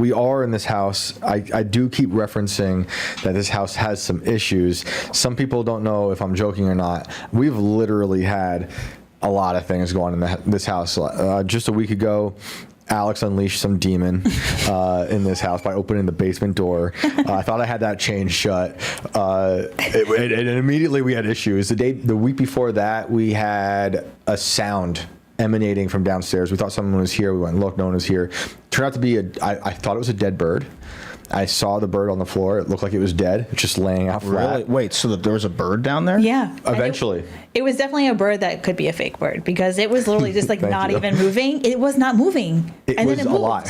we are in this house. I do keep referencing that this house has some issues. Some people don't know if I'm joking or not. We've literally had a lot of things going on in this house. Just a week ago, Alex unleashed some demon in this house by opening the basement door. I thought I had that chain shut. And immediately we had issues. The week before that, we had a sound emanating from downstairs. We thought someone was here. We went and looked. No one was here. Turned out to be I thought it was a dead bird. I saw the bird on the floor. It looked like it was dead, just laying out flat. Really? Wait, so there was a bird down there? Yeah. Eventually. It was definitely a bird that could be a fake bird because it was literally just like not even moving. It was not moving. It was alive.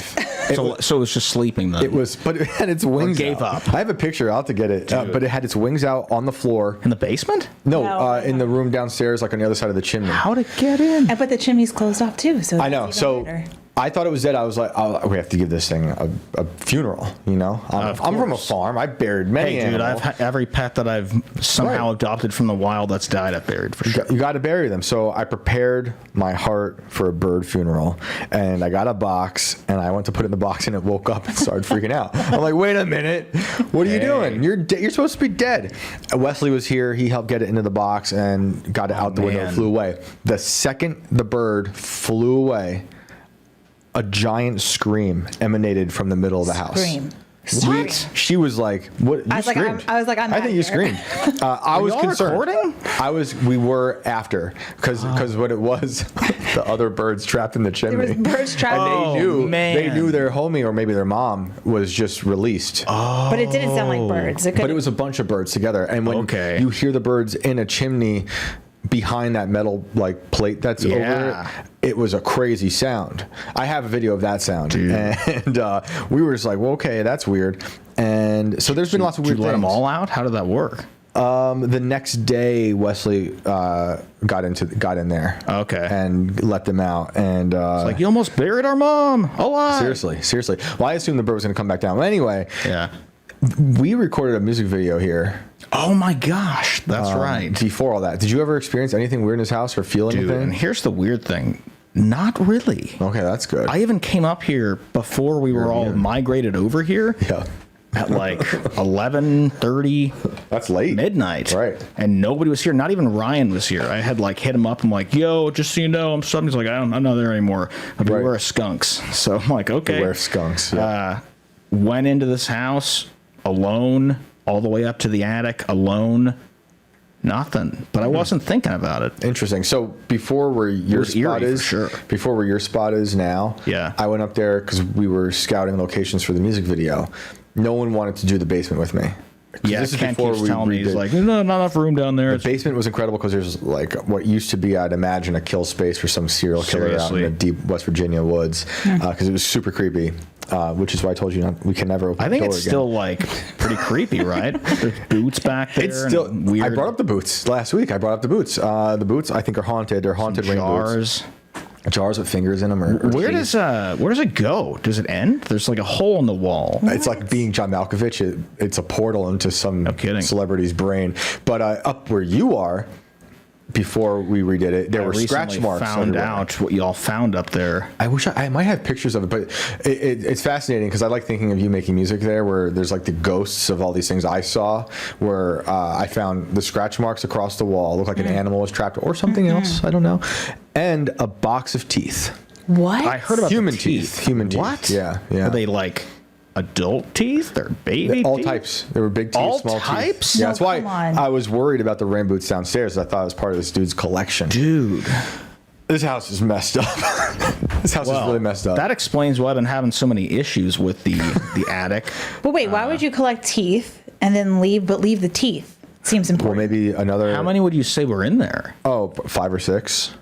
So it was just sleeping then? It was, but it had its wings gave out. up. I have a picture. I'll have to get it. But it had its wings out on the floor. In the basement? No, in the room downstairs, like on the other side of the chimney. How'd it get in? But the chimney's closed off too. So I know. So I thought it was dead. I was like, oh, we have to give this thing a funeral. You know, I'm from a farm. I buried many animals. Dude, every pet that I've somehow adopted from the wild that's died, I've buried for sure. You got to bury them. So I prepared my heart for a bird funeral, and I got a box, and I went to put it in the box, and it woke up and started freaking out. I'm like, wait a minute, what are you doing? You're supposed to be dead. Wesley was here. He helped get it into the box and got it out the window. It flew away. The second the bird flew away, a giant scream emanated from the middle of the house. She was like, "What?" You screamed. I was like, I think you screamed. I was concerned. Recording? We were after because what it was, the other birds trapped in the chimney. There was birds trapped. And they knew their homie or maybe their mom was just released. But it didn't sound like birds. But it was a bunch of birds together, and when you hear the birds in a chimney behind that metal like plate that's over it was a crazy sound. I have a video of that sound. Dude. And we were just like, well, okay, that's weird. And so there's been lots of weird things. Did you let them all out? How did that work? The next day, Wesley got in there. Okay. And let them out. And it's like, you almost buried our mom alive. Seriously. Well, I assumed the bird was going to come back down. Well, anyway. Yeah. We recorded a music video here. Oh my gosh, that's right. Before all that, did you ever experience anything weird in this house or feel anything? And here's the weird thing. Not really. Okay, that's good. I even came up here before we were all migrated over here. Yeah. At like 11:30. That's late. Midnight. Right. And nobody was here. Not even Ryan was here. I had like hit him up. I'm like, yo, just so you know, I'm something. He's like, I'm not there anymore. But we were skunks. So I'm like, okay. We were skunks. Yeah. Went into this house alone, all the way up to the attic, alone. Nothing. But I wasn't thinking about it. Interesting. So before where your spot is, before where your spot is now, I went up there because we were scouting locations for the music video. No one wanted to do the basement with me. Yeah, this is Ken keeps telling me, he's like, no, not enough room down there. The basement was incredible because there's like what used to be, I'd imagine, a kill space for some serial killer out in the deep West Virginia woods because it was super creepy. Which is why I told you we can never open the door again. I think it's still like pretty creepy, right? There's boots back there. It's still weird. I brought up the boots last week. The boots I think are haunted. They're haunted ring boots. Jars with fingers in them. Where does it go? Does it end? There's like a hole in the wall. It's like being John Malkovich. It's a portal into some celebrity's brain. But up where you are, before we redid it, there were scratch marks. Found out what y'all found up there. I wish I might have pictures of it, but it's fascinating because I like thinking of you making music there, where there's like the ghosts of all these things I saw. Where I found the scratch marks across the wall, looked like an animal was trapped or something else. I don't know, and a box of teeth. What? I heard about human teeth. Human teeth. What? Yeah. Are they like adult teeth or baby all teeth? Types. There were big teeth, all small types? teeth. Yeah, that's why I was worried about the rain boots downstairs. I thought it was part of this dude's collection. Dude. This house is messed up. This house is really messed up. That explains why I've been having so many issues with the attic. But wait, why would you collect teeth and then leave the teeth? Seems important. Well, maybe another... How many would you say were in there? Oh, 5 or 6.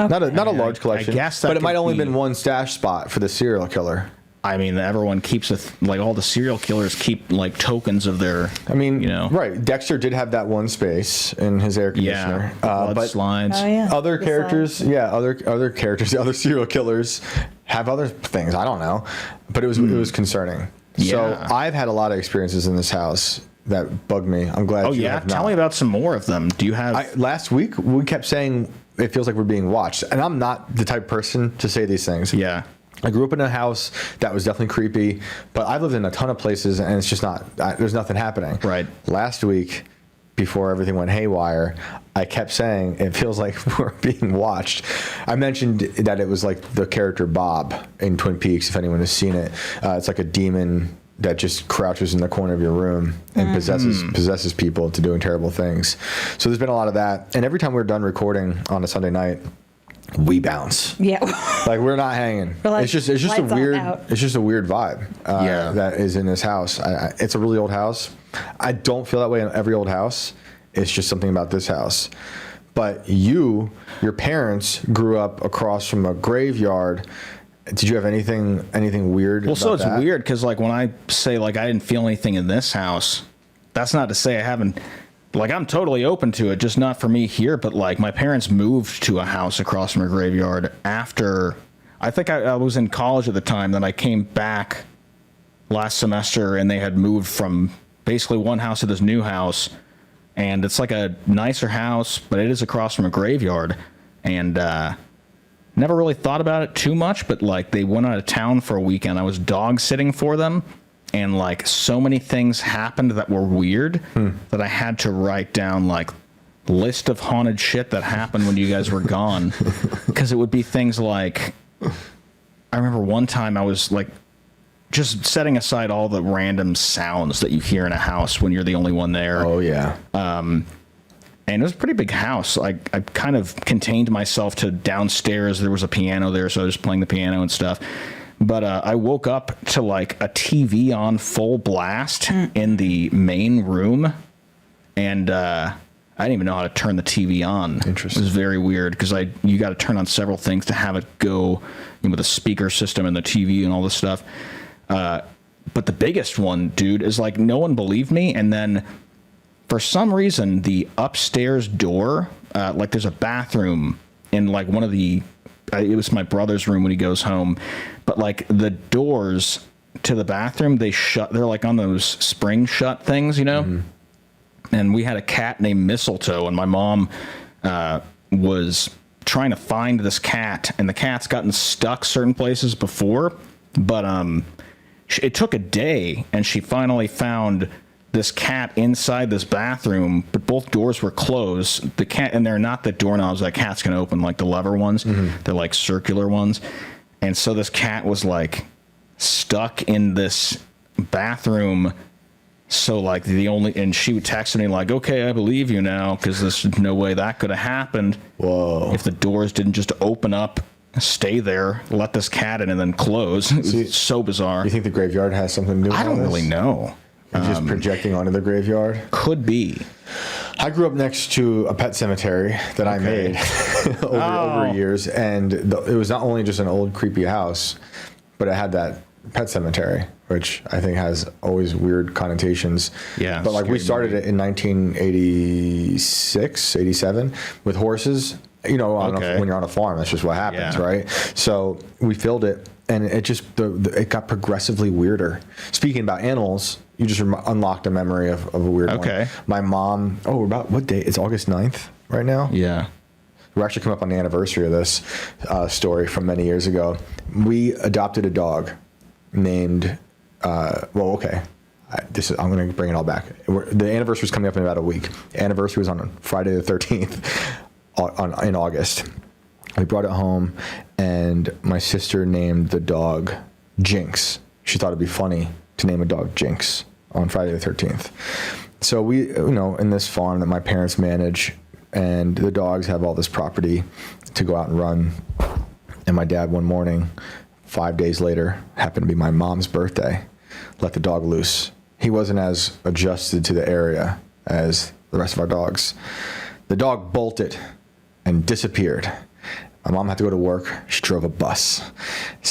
Okay. Not a large collection. I guess that but it might only been one stash spot for the serial killer. I mean, everyone keeps like all the serial killers keep like tokens of their. I mean, right? Dexter did have that one space in his air conditioner. Yeah, but slides. Oh, yeah. Other characters, other characters, the other serial killers have other things. I don't know, but it was concerning. Yeah. So I've had a lot of experiences in this house that bugged me. I'm glad. Oh yeah, tell me about some more of them. Do you have? Last week we kept saying it feels like we're being watched, and I'm not the type of person to say these things. Yeah. I grew up in a house that was definitely creepy, but I've lived in a ton of places and it's just not, there's nothing happening. Right. Last week, before everything went haywire, I kept saying, it feels like we're being watched. I mentioned that it was like the character Bob in Twin Peaks, if anyone has seen it. It's like a demon that just crouches in the corner of your room and possesses people to doing terrible things. So there's been a lot of that. And every time we're done recording on a Sunday night, we bounce. Yeah. Like we're not hanging. We're like, it's just a lights on weird out. it's just a weird vibe that is in this house. It's a really old house. I don't feel that way in every old house. It's just something about this house. But your parents grew up across from a graveyard. Did you have anything weird? Well, so it's that? weird because like when I say like I didn't feel anything in this house, that's not to say I haven't. Like I'm totally open to it, just not for me here. But like my parents moved to a house across from a graveyard after. I think I was in college at the time. Then I came back last semester, and they had moved from basically one house to this new house, and it's like a nicer house, but it is across from a graveyard, and never really thought about it too much. But like they went out of town for a weekend. I was dog sitting for them. And like so many things happened that were weird that I had to write down like list of haunted shit that happened when you guys were gone. Because it would be things like, I remember one time I was like just setting aside all the random sounds that you hear in a house when you're the only one there. Oh yeah. And it was a pretty big house. I kind of contained myself to downstairs. There was a piano there, so I was playing the piano and stuff. But I woke up to like a TV on full blast in the main room, and I didn't even know how to turn the TV on. Interesting. It was very weird because you got to turn on several things to have it go with the speaker system and the TV and all this stuff. But the biggest one, dude, is like no one believed me, and then for some reason the upstairs door, like there's a bathroom in like one of the. It was my brother's room when he goes home, but like the doors to the bathroom, they shut. They're like on those spring shut things, you know. Mm-hmm. And we had a cat named Mistletoe, and my mom was trying to find this cat, and the cat's gotten stuck certain places before, but it took a day, and she finally found this cat inside this bathroom, but both doors were closed. The cat, and they're not the doorknobs that cats can open, like the lever ones. Mm-hmm. They're like circular ones. And so this cat was like stuck in this bathroom. So like and she would text me like, okay, I believe you now, because there's no way that could have happened. Whoa. If the doors didn't just open up, stay there, let this cat in, and then close. It was so bizarre. You think the graveyard has something to do with I don't this? really know. You're just projecting onto the graveyard? Could be. I grew up next to a pet cemetery that I made over years, and it was not only just an old creepy house, but it had that pet cemetery, which I think has always weird connotations. Yeah. But like we started it in 1986, 87 with horses. You know, when you're on a farm, that's just what happens, right? So we filled it, and it just it got progressively weirder. Speaking about animals, you just unlocked a memory of a weird one. My mom, what day? It's August 9th right now? Yeah. We're actually coming up on the anniversary of this story from many years ago. We adopted a dog named, I'm going to bring it all back. The anniversary is coming up in about a week. The anniversary was on Friday the 13th in August. We brought it home, and my sister named the dog Jinx. She thought it'd be funny to name a dog Jinx on Friday the 13th. So we, in this farm that my parents manage, and the dogs have all this property to go out and run. And my dad, one morning, 5 days later, happened to be my mom's birthday, let the dog loose. He wasn't as adjusted to the area as the rest of our dogs. The dog bolted and disappeared. My mom had to go to work. She drove a bus.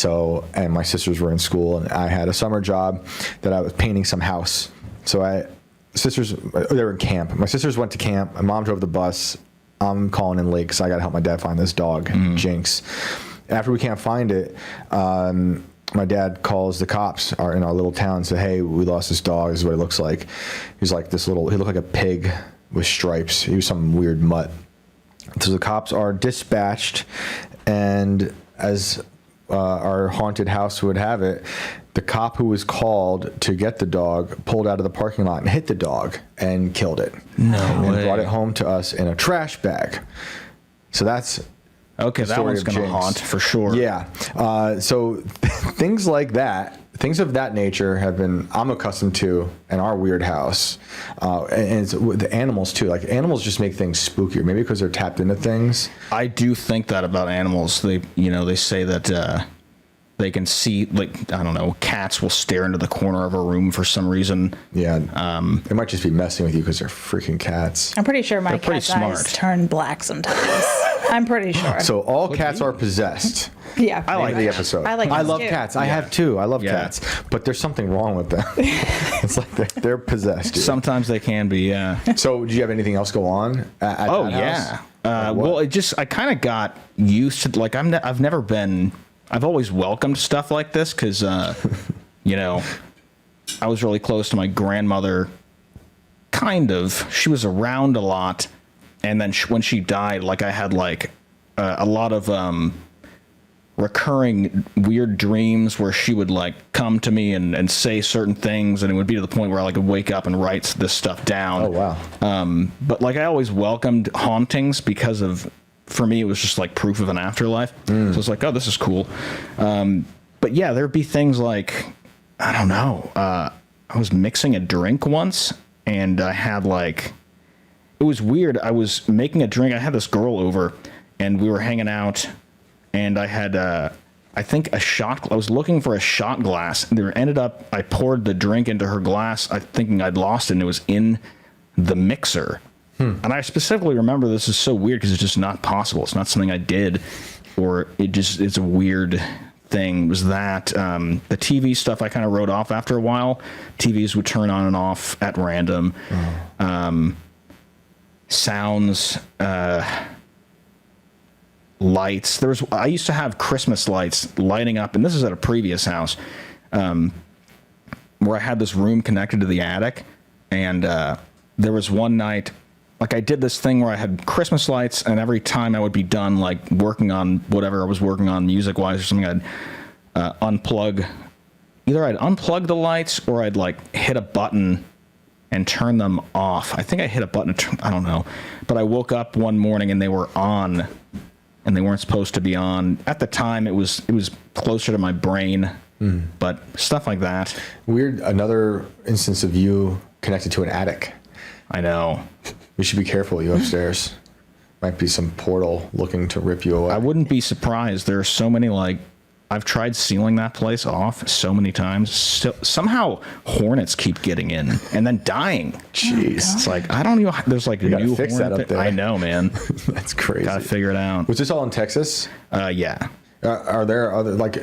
And my sisters were in school, and I had a summer job that I was painting some house. So they were in camp. My sisters went to camp. My mom drove the bus. I'm calling in late because I got to help my dad find this dog, Jinx. After we can't find it, my dad calls the cops in our little town and said, hey, we lost this dog. This is what it looks like. He's like he looked like a pig with stripes. He was some weird mutt. So the cops are dispatched, and as our haunted house would have it, the cop who was called to get the dog pulled out of the parking lot and hit the dog and killed it. And way. brought it home to us in a trash bag. So that's Okay, the that story one's of going to Jinx. haunt for sure. Yeah. So things like that, things of that nature I'm accustomed to in our weird house. And it's with the animals too. Like animals just make things spookier, maybe because they're tapped into things. I do think that about animals. They say that they can see, like, I don't know, cats will stare into the corner of a room for some reason. Yeah. They might just be messing with you because they're freaking cats. I'm pretty sure my They're pretty cat's eyes smart. turn black sometimes. I'm pretty sure. So all cats are possessed. Yeah. I like End of the episode. I like I cats love too. cats. I have too. I love Yeah. cats. But there's something wrong with them. It's like they're possessed. Dude. Sometimes they can be, yeah. So do you have anything else go on at Oh, that yeah. house? Like what? Well, I kind of got used to, like, I've always welcomed stuff like this because, I was really close to my grandmother, kind of. She was around a lot. And then when she died, like, I had, like, a lot of recurring weird dreams where she would, like, come to me and say certain things, and it would be to the point where I, like, would wake up and write this stuff down. Oh, wow. But, like, I always welcomed hauntings because for me, it was just, like, proof of an afterlife. So it's like, oh, this is cool. But, yeah, there'd be things like, I don't know. I was mixing a drink once, and I had, like... It was weird. I was making a drink. I had this girl over, and we were hanging out, and I had, I think, a shot. I was looking for a shot glass. And I poured the drink into her glass, thinking I'd lost it, and it was in the mixer. And I specifically remember this is so weird because it's just not possible. It's not something I did, or it's a weird thing. Was that the TV stuff I kind of wrote off after a while. TVs would turn on and off at random. Sounds, lights. I used to have Christmas lights lighting up, and this is at a previous house, where I had this room connected to the attic, and there was one night, like, I did this thing where I had Christmas lights, and every time I would be done, like, working on whatever I was working on music-wise or something, I'd unplug the lights, or I'd, like, hit a button and turn them off. I think I hit a button. I don't know. But I woke up one morning and they were on, and they weren't supposed to be on. At the time, it was closer to my brain, but stuff like that. Weird. Another instance of you connected to an attic. I know. You should be careful, you upstairs. Might be some portal looking to rip you away. I wouldn't be surprised. There are so many, like, I've tried sealing that place off so many times. Somehow hornets keep getting in and then dying. Jeez. It's like, I don't even, there's like a gotta new fix hornet that up there. I know, man. That's crazy. Gotta figure it out. Was this all in Texas? Yeah. Are there other, like,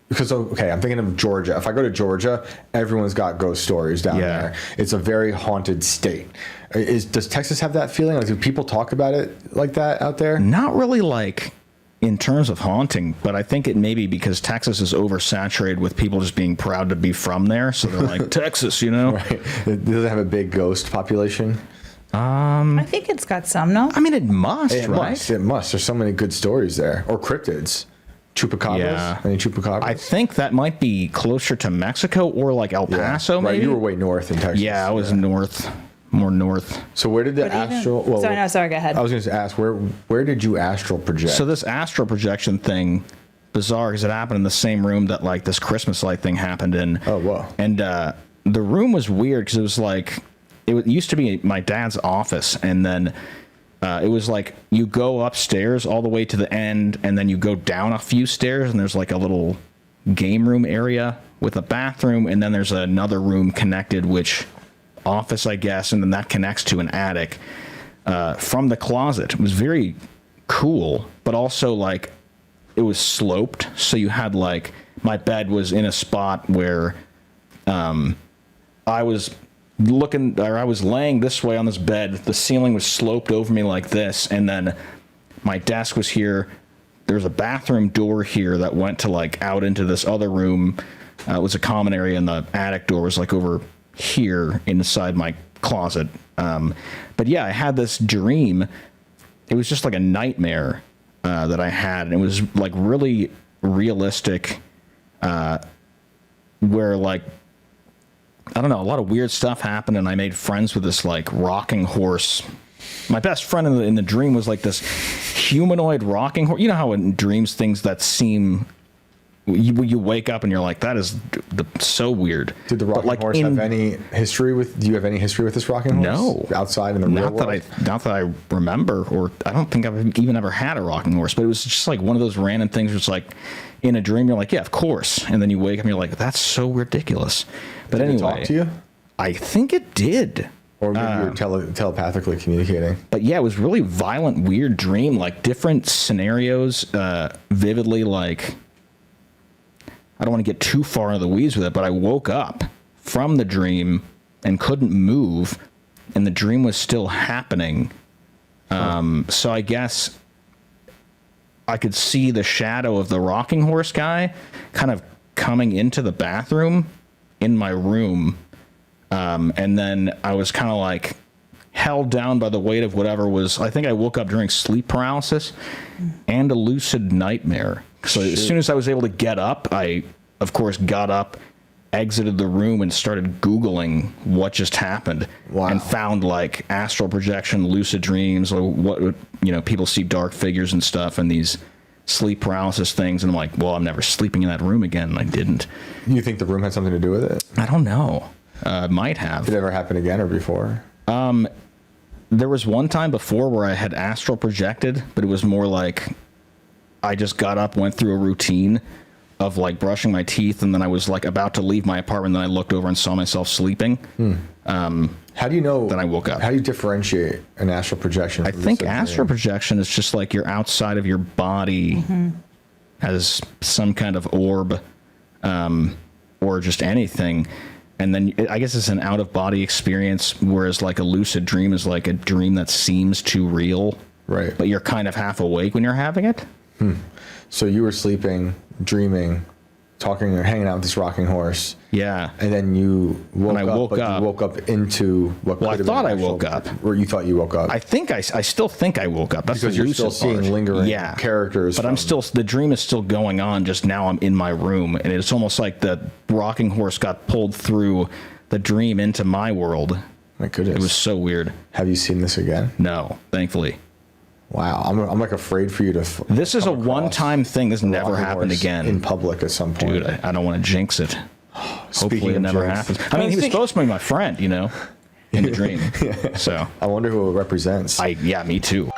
because, okay, I'm thinking of Georgia. If I go to Georgia, everyone's got ghost stories down Yeah. there. It's a very haunted state. Does Texas have that feeling? Like, do people talk about it like that out there? Not really, like, in terms of haunting, but I think it may be because Texas is oversaturated with people just being proud to be from there. So they're like, Texas, you know? Right. It doesn't have a big ghost population. I think it's got some, no? I mean, it must, It right? must. It must. There's so many good stories there. Or cryptids. Chupacabras. Yeah. Any chupacabras? I think that might be closer to Mexico or like El Paso, Right. maybe? You were way north in Texas. Yeah, I was north, more north. So where did the But even- astral? Well, sorry, go ahead. I was going to ask where did you astral project? So this astral projection thing, bizarre, because it happened in the same room that like this Christmas light thing happened in. Oh, whoa. And the room was weird because it was like, it used to be my dad's office, and then it was like you go upstairs all the way to the end, and then you go down a few stairs, and there's like a little game room area with a bathroom, and then there's another room connected, which office, I guess, and then that connects to an attic from the closet. It was very cool, but also like it was sloped, so you had like my bed was in a spot where I was laying this way on this bed. The ceiling was sloped over me like this, and then my desk was here. There's a bathroom door here that went to like out into this other room. It was a common area, and the attic door was like over here inside my closet. But yeah, I had this dream. It was just like a nightmare that I had, and it was like really realistic, where like, I don't know, a lot of weird stuff happened, and I made friends with this like rocking horse. My best friend in the dream was like this humanoid rocking horse. You know how in dreams things that seem, you wake up and you're like, that is so weird. Did the rocking horse have any history with? Do you have any history with this rocking horse? No, outside in the real world. Not that I remember, or I don't think I've even ever had a rocking horse. But it was just like one of those random things where it's like, in a dream you're like, yeah, of course, and then you wake up and you're like, that's so ridiculous. But Did anyway, it talk to you? I think it did. Or maybe you're telepathically communicating. But yeah, it was really violent, weird dream, like different scenarios, vividly, like, I don't want to get too far into the weeds with it, but I woke up from the dream and couldn't move, and the dream was still happening. So I guess I could see the shadow of the rocking horse guy kind of coming into the bathroom in my room. And then I was kind of like held down by the weight of whatever was, I think I woke up during sleep paralysis and a lucid nightmare. So as soon as I was able to get up, I, of course, got up, exited the room, and started Googling what just happened. Wow. And found like astral projection, lucid dreams, or what, you know, people see dark figures and stuff, and these sleep paralysis things. And I'm like, well, I'm never sleeping in that room again. And I didn't. You think the room had something to do with it? I don't know. Might have. Did it ever happen again or before? There was one time before where I had astral projected, but it was more like I just got up, went through a routine of like brushing my teeth, and then I was like about to leave my apartment, and then I looked over and saw myself sleeping. How do you know? Then I woke up. How do you differentiate an astral projection? I think astral projection is just like you're outside of your body as some kind of orb, or just anything. And then I guess it's an out-of-body experience, whereas like a lucid dream is like a dream that seems too real. Right. But you're kind of half awake when you're having it. So you were sleeping, dreaming, talking or hanging out with this rocking horse. Yeah. And then you woke up. woke but up. You woke up into what? Well, I could have thought been I actual- woke up. Or you thought you woke up. I think I still think I woke up. That's Because the you're still lucid part. seeing lingering Yeah. characters. But I'm still, the dream is still going on, just now I'm in my room, and it's almost like the rocking horse got pulled through the dream into my world. My goodness. It was so weird. Have you seen this again? No, thankfully. Wow. I'm like afraid for you to. This is a come across one-time thing. This never rocking happened horse again. in public at some point. Dude, I don't want to jinx it. Hopefully it of never jinx. happens. I mean, he was supposed to be my friend, you know, in the dream. So, I wonder who it represents. yeah, me too.